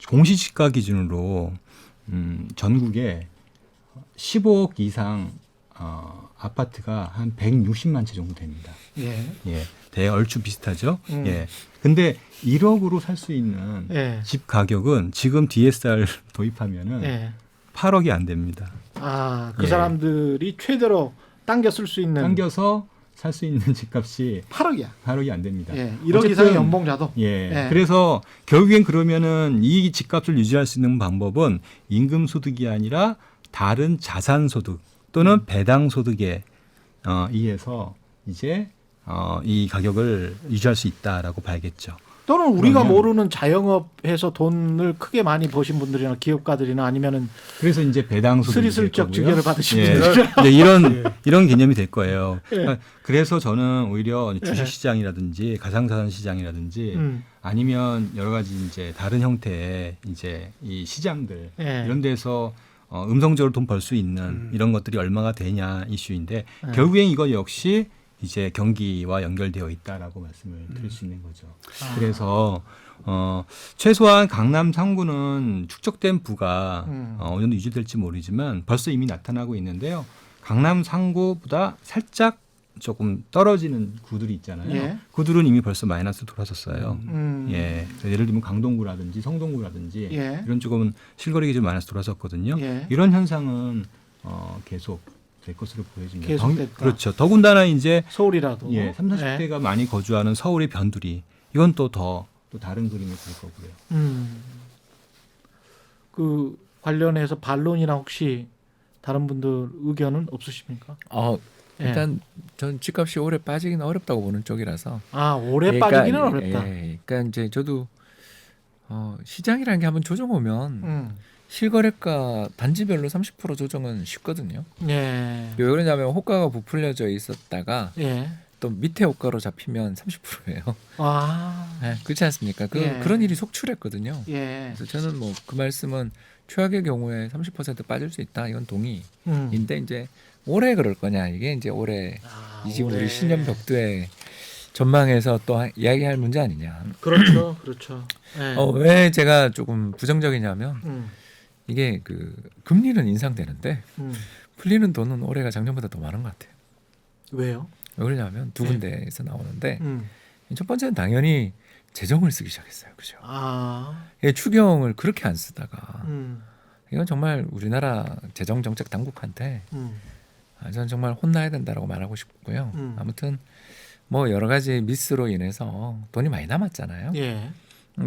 공시지가 기준으로 전국에 15억 이상 아파트가 한 160만 채 정도 됩니다. 예. 예. 얼추 비슷하죠. 예. 근데 1억으로 살 수 있는 집 가격은 지금 DSR 도입하면은 8억이 안 됩니다. 그 사람들이 최대로 당겨 쓸 수 있는 당겨서 살 수 있는 집값이 8억이 안 됩니다. 1억 이상의 연봉자도. 그래서 결국엔 그러면은 이 집값을 유지할 수 있는 방법은 임금 소득이 아니라 다른 자산 소득 또는 배당 소득에 의해서 이제 이 가격을 유지할 수 있다라고 봐야겠죠. 또는 우리가 그러면- 모르는 자영업해서 돈을 크게 많이 버신 분들이나 기업가들이나 아니면은 그래서 이제 배당 소득이 스리슬쩍 증여를 받으신 예. 분들. 이제 이런 개념이 될 거예요. 그러니까 그래서 저는 오히려 주식 시장이라든지 가상자산 시장이라든지 아니면 여러 가지 이제 다른 형태의 이제 이 시장들 예. 이런 데서 음성적으로 돈 벌 수 있는 이런 것들이 얼마가 되냐 이슈인데 예. 결국엔 이거 역시 이제 경기와 연결되어 있다라고 말씀을 드릴 수 있는 거죠. 그래서 최소한 강남 3구는 축적된 부가 어느 정도 유지될지 모르지만 벌써 이미 나타나고 있는데요. 강남 3구보다 살짝 조금 떨어지는 구들이 있잖아요. 예. 구들은 이미 벌써 마이너스 돌아섰어요. 음. 예. 예를 들면 강동구라든지 성동구라든지 예. 이런 쪽은 실거래 기준 마이너스 돌아섰거든요. 예. 이런 현상은 계속 될 것으로 보여집니다. 계속됐다. 그렇죠. 더군다나 이제 서울이라도. 예, 30, 40대가 많이 거주하는 서울의 변두리 이건 또 다른 그림이 될 거고요. 그 관련해서 반론이나 혹시 다른 분들 의견은 없으십니까? 일단 전 집값이 올해 빠지기는 어렵다고 보는 쪽이라서. 올해 빠지기는 어렵다. 그러니까 이제 저도 시장이라는 게 한번 조정 오면 실거래가 단지별로 30% 조정은 쉽거든요. 예. 왜 그러냐면 호가가 부풀려져 있었다가 예. 또 밑에 호가로 잡히면 30%예요. 네, 그렇지 않습니까? 예. 그런 일이 속출했거든요. 예. 그래서 저는 뭐 그 말씀은 최악의 경우에 30% 빠질 수 있다. 이건 동의인데 이제 올해 그럴 거냐 이게 이제 올해 이 지금 올해. 우리 신년 벽두에 전망해서 또 이야기할 문제 아니냐. 그렇죠. 그렇죠. 예. 왜 제가 조금 부정적이냐면 음. 이게 그 금리는 인상되는데 풀리는 돈은 올해가 작년보다 더 많은 것 같아요. 왜요? 왜 그러냐면 두 군데에서 나오는데 음. 첫 번째는 당연히 재정을 쓰기 시작했어요. 그죠? 예. 추경을 그렇게 안 쓰다가 음. 이건 정말 우리나라 재정 정책 당국한테 음. 저는 정말 혼나야 된다라고 말하고 싶고요. 아무튼 뭐 여러 가지 미스로 인해서 돈이 많이 남았잖아요. 예.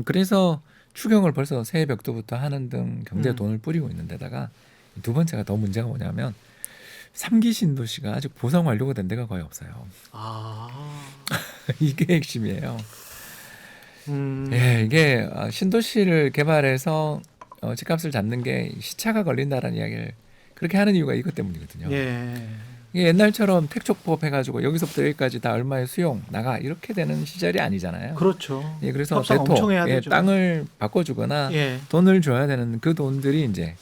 그래서 추경을 벌써 새해 벽두부터 하는 등 경제에 돈을 뿌리고 있는 데다가 두 번째가 더 문제가 뭐냐면 3기 신도시가 아직 보상 완료가 된 데가 거의 없어요. 이게 핵심이에요. 예, 이게 신도시를 개발해서 집값을 잡는 게 시차가 걸린다라는 이야기를 그렇게 하는 이유가 이것 때문이거든요. 예. 이게 옛날처럼 택촉법 해가지고 여기서부터 여기까지 다 얼마의 수용 나가 이렇게 되는 시절이 아니잖아요. 그렇죠. 예, 그래서 협상 엄청 해야 예, 되죠. 땅을 바꿔주거나 예. 돈을 줘야 되는 그 돈들이 이제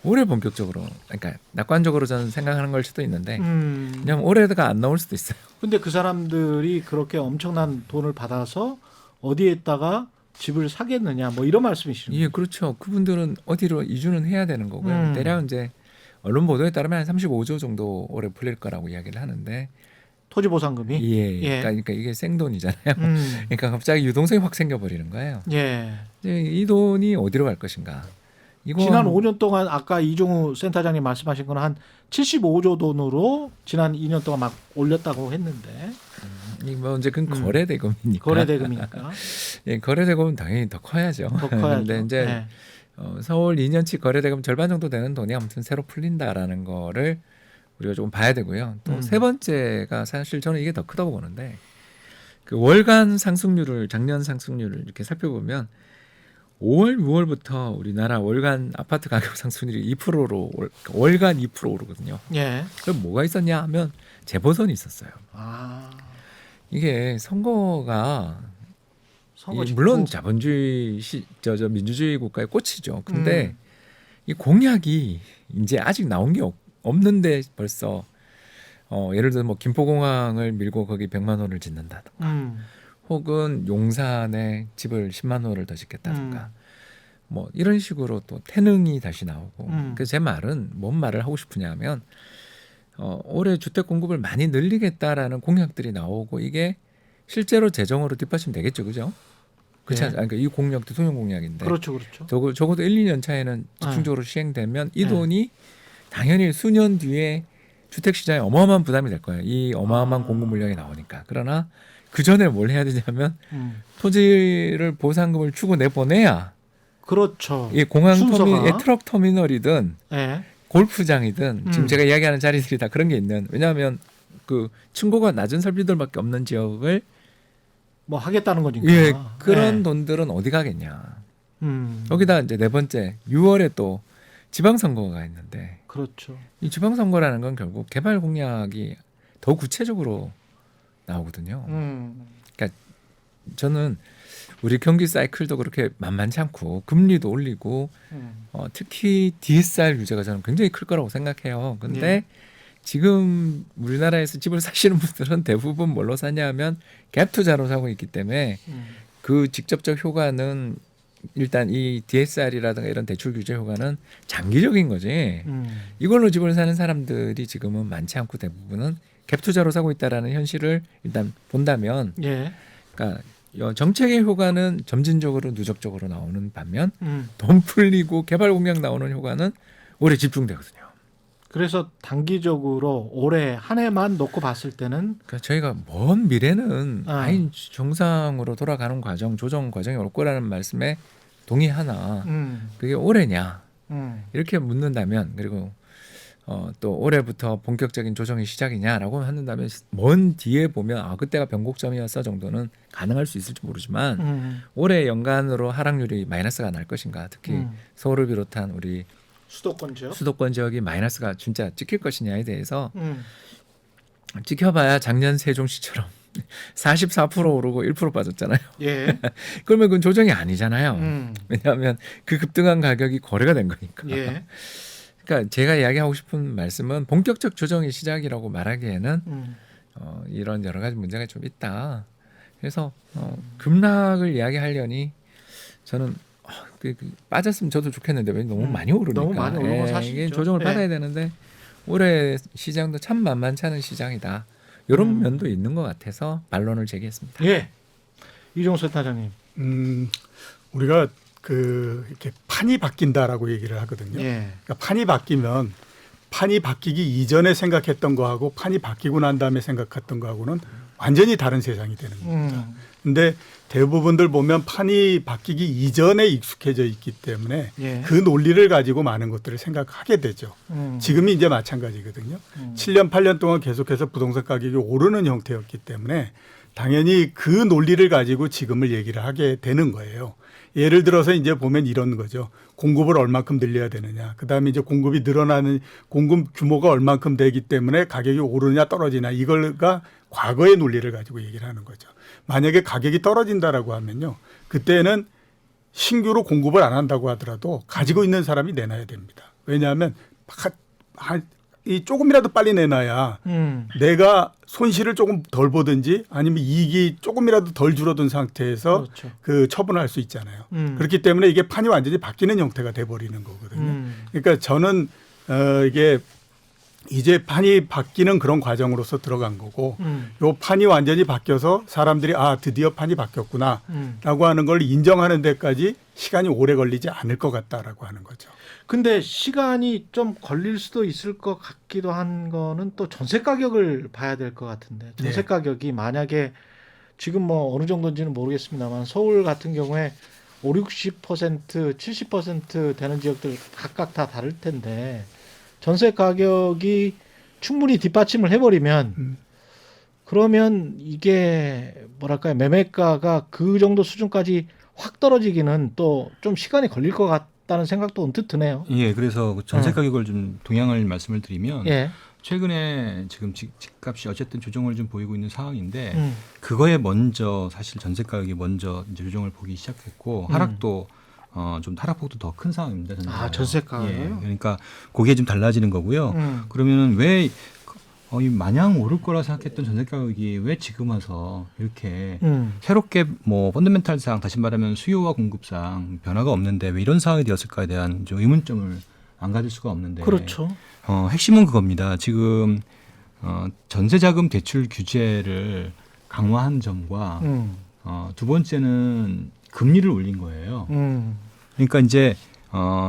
올해 본격적으로 그러니까 낙관적으로 저는 생각하는 걸 수도 있는데 그냥 올해가 안 나올 수도 있어요. 근데 그 사람들이 그렇게 엄청난 돈을 받아서 어디에다가 집을 사겠느냐 뭐 이런 말씀이시죠. 예, 그렇죠. 그분들은 어디로 이주는 해야 되는 거고요. 대략 이제 언론 보도에 따르면 한 35조 정도 올해 풀릴 거라고 이야기를 하는데 토지 보상금이. 예. 그러니까 이게 생돈이잖아요. 그러니까 갑자기 유동성이 확 생겨버리는 거예요. 예. 이제 이 돈이 어디로 갈 것인가? 이거 지난 5년 동안 아까 이종우 센터장님 말씀하신 건 한 75조 돈으로 지난 2년 동안 막 올렸다고 했는데 뭐 이제 그건 거래대금이니까. 거래대금이니까 예, 거래대금은 당연히 더 커야죠. 더 커야죠. 근데 이제 예. 서울 2년치 거래대금 절반 정도 되는 돈이 아무튼 새로 풀린다라는 거를 우리가 조금 봐야 되고요. 또 세 번째가 사실 저는 이게 더 크다고 보는데 그 월간 상승률을 작년 상승률을 이렇게 살펴보면 5월, 6월부터 우리나라 월간 아파트 가격 상승률이 2%로 월간 2% 오르거든요. 예. 그럼 뭐가 있었냐 하면 재보선이 있었어요. 이게 선거가 물론 자본주의 민주주의 국가의 꽃이죠. 근데 이 공약이 이제 아직 나온 게 없는데 벌써 예를 들어 뭐 김포공항을 밀고 거기 100만 원을 짓는다든가 혹은 용산에 집을 10만 원을 더 짓겠다든가 뭐 이런 식으로 또 태능이 다시 나오고 그래서 제 말은 뭔 말을 하고 싶으냐면 올해 주택 공급을 많이 늘리겠다라는 공약들이 나오고 이게 실제로 재정으로 뒷받침되겠죠, 그죠? 그렇지 않습니까? 그러니까 이 공약 대통령 공약인데. 그렇죠, 그렇죠. 적어도 1, 2년 차에는 집중적으로 시행되면 이 돈이 당연히 수년 뒤에 주택 시장에 어마어마한 부담이 될 거예요. 이 어마어마한 공급 물량이 나오니까. 그러나 그 전에 뭘 해야 되냐면 토지를 보상금을 주고 내보내야. 그렇죠. 이 공항 순서가. 트럭 터미널이든 예. 골프장이든 지금 제가 이야기하는 자리들이 다 그런 게 있는. 왜냐하면 그 층고가 낮은 설비들밖에 없는 지역을 뭐 하겠다는 거니까. 예, 그런 네. 돈들은 어디 가겠냐. 음. 여기다 이제 네 번째 6월에 또 지방선거가 있는데 그렇죠. 이 지방선거라는 건 결국 개발 공약이 더 구체적으로 나오거든요. 그러니까 저는 우리 경기 사이클도 그렇게 만만치 않고 금리도 올리고 특히 DSR 규제가 저는 굉장히 클 거라고 생각해요. 근데 예. 지금 우리나라에서 집을 사시는 분들은 대부분 뭘로 사냐면 갭 투자로 사고 있기 때문에 그 직접적 효과는 일단 이 DSR이라든가 이런 대출 규제 효과는 장기적인 거지. 이걸로 집을 사는 사람들이 지금은 많지 않고 대부분은 갭 투자로 사고 있다라는 현실을 일단 본다면, 예. 그러니까 정책의 효과는 점진적으로 누적적으로 나오는 반면 돈 풀리고 개발 공약 나오는 효과는 오래 집중되거든요. 그래서 단기적으로 올해 한 해만 놓고 봤을 때는 그러니까 저희가 먼 미래는 아. 아예 정상으로 돌아가는 과정, 조정 과정이 올 거라는 말씀에 동의하나 그게 올해냐 이렇게 묻는다면, 그리고 또 올해부터 본격적인 조정이 시작이냐라고 한다면 먼 뒤에 보면 아 그때가 변곡점이었어 정도는 가능할 수 있을지 모르지만 올해 연간으로 하락률이 마이너스가 날 것인가, 특히 서울을 비롯한 우리 수도권 지역. 수도권 지역이 마이너스가 진짜 찍힐 것이냐에 대해서 찍혀봐야 작년 세종시처럼 44% 오르고 1% 빠졌잖아요. 예. 그러면 그건 조정이 아니잖아요. 왜냐하면 그 급등한 가격이 거래가 된 거니까. 예. 그러니까 제가 이야기하고 싶은 말씀은 본격적 조정이 시작이라고 말하기에는 이런 여러 가지 문제가 좀 있다. 그래서 급락을 이야기하려니 저는 빠졌으면 저도 좋겠는데 왜 너무 많이 오르니까. 너무 많이 오른 건 사실이죠. 이게 조정을 예. 받아야 되는데 올해 시장도 참 만만치 않은 시장이다. 이런 면도 있는 것 같아서 반론을 제기했습니다. 예. 이종석 타장님. 우리가 이렇게 판이 바뀐다라고 얘기를 하거든요. 예. 그러니까 판이 바뀌면 판이 바뀌기 이전에 생각했던 거하고 판이 바뀌고 난 다음에 생각했던 거하고는 완전히 다른 세상이 되는 겁니다. 근데 대부분들 보면 판이 바뀌기 이전에 익숙해져 있기 때문에 예. 그 논리를 가지고 많은 것들을 생각하게 되죠. 지금이 이제 마찬가지거든요. 7년, 8년 동안 계속해서 부동산 가격이 오르는 형태였기 때문에 당연히 그 논리를 가지고 지금을 얘기를 하게 되는 거예요. 예를 들어서 이제 보면 이런 거죠. 공급을 얼만큼 늘려야 되느냐. 그다음에 이제 공급이 늘어나는 공급 규모가 얼만큼 되기 때문에 가격이 오르냐 떨어지냐. 이걸가 과거의 논리를 가지고 얘기를 하는 거죠. 만약에 가격이 떨어진다라고 하면요. 그때는 신규로 공급을 안 한다고 하더라도 가지고 있는 사람이 내놔야 됩니다. 왜냐하면 이 조금이라도 빨리 내놔야 내가 손실을 조금 덜 보든지 아니면 이익이 조금이라도 덜 줄어든 상태에서 그렇죠. 그 처분할 수 있잖아요. 그렇기 때문에 이게 판이 완전히 바뀌는 형태가 돼버리는 거거든요. 그러니까 저는 이게 이제 판이 바뀌는 그런 과정으로서 들어간 거고 요 판이 완전히 바뀌어서 사람들이 아 드디어 판이 바뀌었구나라고 하는 걸 인정하는 데까지 시간이 오래 걸리지 않을 것 같다라고 하는 거죠. 근데 시간이 좀 걸릴 수도 있을 것 같기도 한 거는 또 전세 가격을 봐야 될 것 같은데 전세 네. 가격이 만약에 지금 뭐 어느 정도인지는 모르겠습니다만 서울 같은 경우에 50-60%, 70% 되는 지역들 각각 다 다를 텐데 전세 가격이 충분히 뒷받침을 해버리면 그러면 이게 뭐랄까요 매매가가 그 정도 수준까지 확 떨어지기는 또 좀 시간이 걸릴 것 같다는 생각도 언뜻 드네요. 예, 그래서 전세 가격을 좀 동향을 말씀을 드리면 예. 최근에 지금 집값이 어쨌든 조정을 좀 보이고 있는 상황인데 그거에 먼저 사실 전세 가격이 먼저 이제 조정을 보기 시작했고 하락도 좀 하락폭도 더 큰 상황입니다. 아, 전세가요? 예, 그러니까 그게 좀 달라지는 거고요. 그러면 왜 마냥 오를 거라 생각했던 전세 가격이 왜 지금 와서 이렇게 새롭게 뭐 펀더멘탈상 다시 말하면 수요와 공급상 변화가 없는데 왜 이런 상황이 되었을까에 대한 좀 의문점을 안 가질 수가 없는데 그렇죠. 핵심은 그겁니다. 지금 전세자금 대출 규제를 강화한 점과 두 번째는 금리를 올린 거예요. 그러니까 이제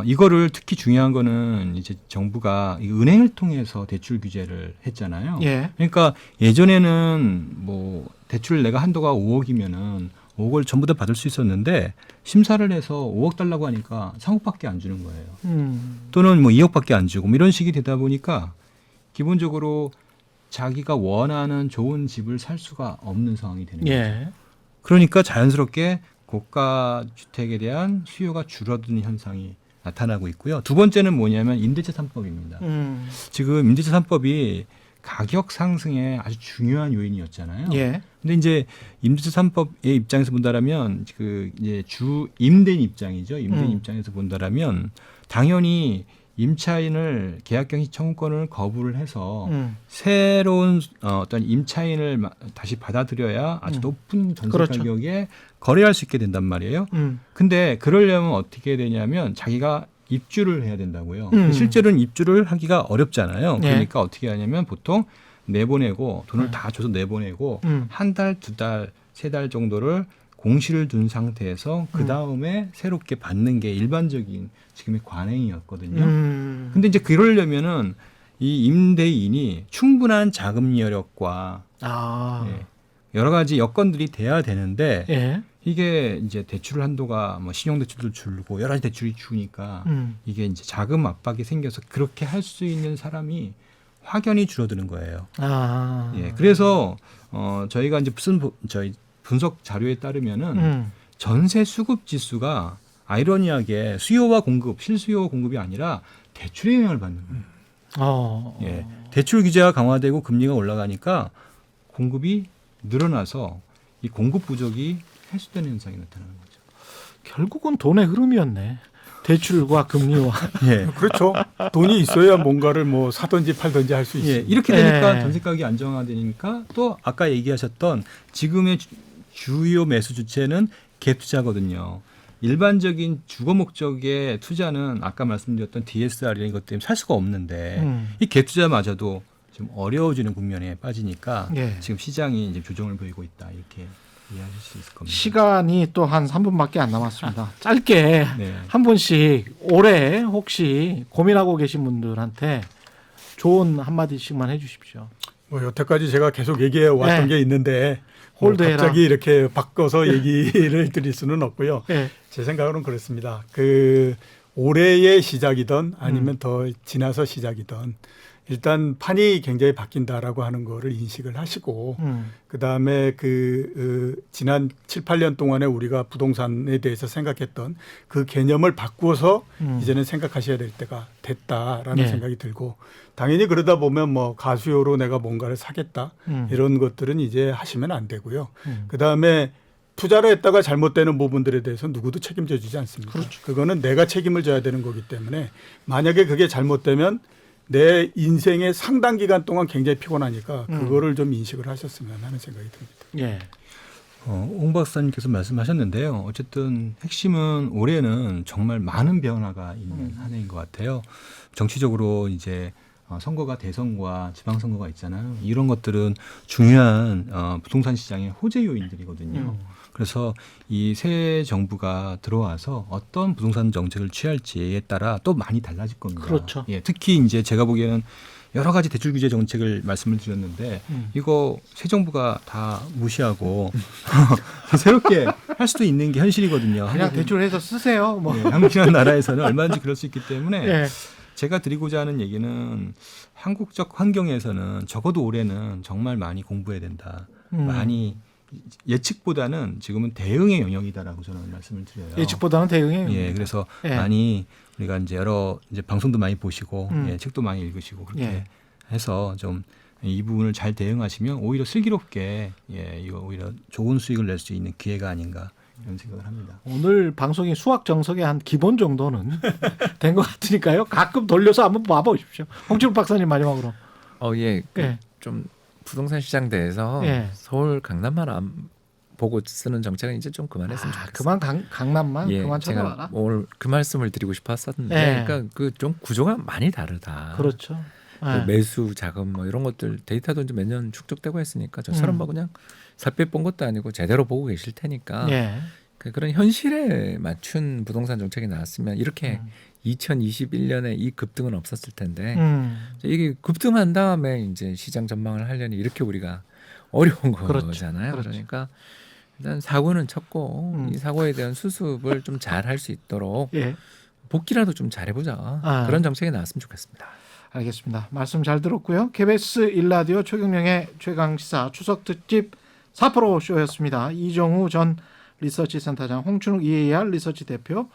이거를 특히 중요한 거는 이제 정부가 이 은행을 통해서 대출 규제를 했잖아요. 예. 그러니까 예전에는 뭐 대출 내가 한도가 5억이면은 5억을 전부 다 받을 수 있었는데 심사를 해서 5억 달라고 하니까 3억밖에 안 주는 거예요. 또는 뭐 2억밖에 안 주고 뭐 이런 식이 되다 보니까 기본적으로 자기가 원하는 좋은 집을 살 수가 없는 상황이 되는 거죠. 예. 그러니까 자연스럽게 고가 주택에 대한 수요가 줄어드는 현상이 나타나고 있고요. 두 번째는 뭐냐면 임대차 3법입니다. 지금 임대차 3법이 가격 상승에 아주 중요한 요인이었잖아요. 예. 근데 이제 임대차 3법의 입장에서 본다라면 그 이제 주 임대인 입장이죠. 임대인 입장에서 본다라면 당연히 임차인을 계약경시 청구권을 거부를 해서 새로운 어떤 임차인을 다시 받아들여야 아주 높은 전세 그렇죠. 가격에 거래할 수 있게 된단 말이에요. 근데 그러려면 어떻게 되냐면 자기가 입주를 해야 된다고요. 실제로는 입주를 하기가 어렵잖아요. 예. 그러니까 어떻게 하냐면 보통 내보내고 돈을 다 줘서 내보내고 한 달, 두 달, 세 달 정도를 공시를 둔 상태에서 그 다음에 새롭게 받는 게 일반적인 지금의 관행이었거든요. 근데 이제 그러려면은 이 임대인이 충분한 자금 여력과 예, 여러 가지 여건들이 돼야 되는데 예. 이게 이제 대출 한도가 뭐 신용대출도 줄고 여러 가지 대출이 주니까 이게 이제 자금 압박이 생겨서 그렇게 할 수 있는 사람이 확연히 줄어드는 거예요. 예, 그래서 저희가 이제 저희 분석 자료에 따르면은 전세 수급 지수가 아이러니하게 수요와 공급, 실수요와 공급이 아니라 대출의 영향을 받는 거예요. 예, 대출 규제가 강화되고 금리가 올라가니까 공급이 늘어나서 이 공급 부족이 해소되는 현상이 나타나는 거죠. 결국은 돈의 흐름이었네. 대출과 금리와. 예. 그렇죠. 돈이 있어야 뭔가를 뭐 사든지 팔든지 할 수 예, 있어요. 이렇게 되니까 예. 전세 가격이 안정화되니까 또 아까 얘기하셨던 지금의 주요 매수 주체는 갭 투자거든요. 일반적인 주거 목적의 투자는 아까 말씀드렸던 DSR 이런 것 때문에 살 수가 없는데 이 갭 투자마저도 좀 어려워지는 국면에 빠지니까 예. 지금 시장이 이제 조정을 보이고 있다 이렇게 이해하실 수 있을 겁니다. 시간이 또 한 3분밖에 안 남았습니다. 짧게 네. 한 분씩 올해 혹시 고민하고 계신 분들한테 좋은 한마디씩만 해주십시오. 뭐 여태까지 제가 계속 얘기해 왔던 네. 게 있는데 뭐 홀드해라. 갑자기 이렇게 바꿔서 얘기를 드릴 수는 없고요. 예. 제 생각으로는 그렇습니다. 그 올해의 시작이든 아니면 더 지나서 시작이든 일단 판이 굉장히 바뀐다라고 하는 거를 인식을 하시고 그다음에 지난 7, 8년 동안에 우리가 부동산에 대해서 생각했던 그 개념을 바꾸어서 이제는 생각하셔야 될 때가 됐다라는 네. 생각이 들고 당연히 그러다 보면 뭐 가수요로 내가 뭔가를 사겠다 이런 것들은 이제 하시면 안 되고요. 그다음에 투자를 했다가 잘못되는 부분들에 대해서 누구도 책임져 주지 않습니다. 그렇죠. 그거는 내가 책임을 져야 되는 거기 때문에 만약에 그게 잘못되면 내 인생의 상당 기간 동안 굉장히 피곤하니까 그거를 좀 인식을 하셨으면 하는 생각이 듭니다. 예. 홍 박사님께서 말씀하셨는데요. 어쨌든 핵심은 올해는 정말 많은 변화가 있는 한 해인 것 같아요. 정치적으로 이제 선거가 대선과 지방선거가 있잖아요. 이런 것들은 중요한 부동산 시장의 호재 요인들이거든요. 그래서 이 새 정부가 들어와서 어떤 부동산 정책을 취할지에 따라 또 많이 달라질 겁니다. 그렇죠. 예, 특히 이제 제가 보기에는 여러 가지 대출 규제 정책을 말씀을 드렸는데 이거 새 정부가 다 무시하고 새롭게 할 수도 있는 게 현실이거든요. 그냥 대출해서 쓰세요. 뭐. 예, 한국이라는 나라에서는 얼마든지 그럴 수 있기 때문에 예. 제가 드리고자 하는 얘기는 한국적 환경에서는 적어도 올해는 정말 많이 공부해야 된다. 많이 예측보다는 지금은 대응의 영역이다라고 저는 말씀을 드려요. 예측보다는 대응이에요. 예, 그래서 예. 많이 우리가 이제 여러 이제 방송도 많이 보시고 예, 책도 많이 읽으시고 그렇게 예. 해서 좀 이 부분을 잘 대응하시면 오히려 슬기롭게 이거 오히려 좋은 수익을 낼 수 있는 기회가 아닌가 이런 생각을 합니다. 오늘 방송이 수학 정석의 한 기본 정도는 된 것 같으니까요. 가끔 돌려서 한번 봐보십시오. 홍준호 박사님 마지막으로. 예. 예. 좀 부동산 시장 대해서 예. 서울 강남만 안 보고 쓰는 정책은 이제 좀 그만했으면 좋겠어요. 그만 강남만 예, 그만 제가 찾아와라. 오늘 그 말씀을 드리고 싶었었는데, 예. 그러니까 그 좀 구조가 많이 다르다. 그렇죠. 그 예. 매수 자금 뭐 이런 것들 데이터도 이제 몇 년 축적되고 했으니까 저처럼 뭐 그냥 살빼 본 것도 아니고 제대로 보고 계실 테니까 예. 그런 현실에 맞춘 부동산 정책이 나왔으면 이렇게 2021년에 이 급등은 없었을 텐데 이게 급등한 다음에 이제 시장 전망을 하려니 이렇게 우리가 어려운 그렇죠. 거잖아요. 그렇죠. 그러니까 일단 사고는 쳤고 이 사고에 대한 수습을 좀 잘 할 수 있도록 예. 복귀라도 좀 잘해보자. 그런 정책이 나왔으면 좋겠습니다. 알겠습니다. 말씀 잘 들었고요. KBS 1라디오 최경영의 최강시사 추석 특집 4프로 쇼였습니다. 이정우 전 리서치 센터장, 홍춘욱 EAR 리서치 대표,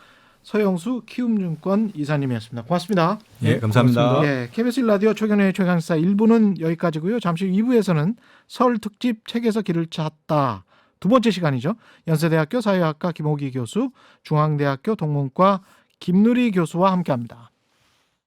서영수 키움증권 이사님이었습니다. 고맙습니다. 예, 감사합니다. 예, KBS 1라디오 최경영의 최강시사 1부는 여기까지고요. 잠시 후 2부에서는 설 특집 책에서 길을 찾다 두 번째 시간이죠. 연세대학교 사회학과 김호기 교수, 중앙대학교 동문과 김누리 교수와 함께합니다.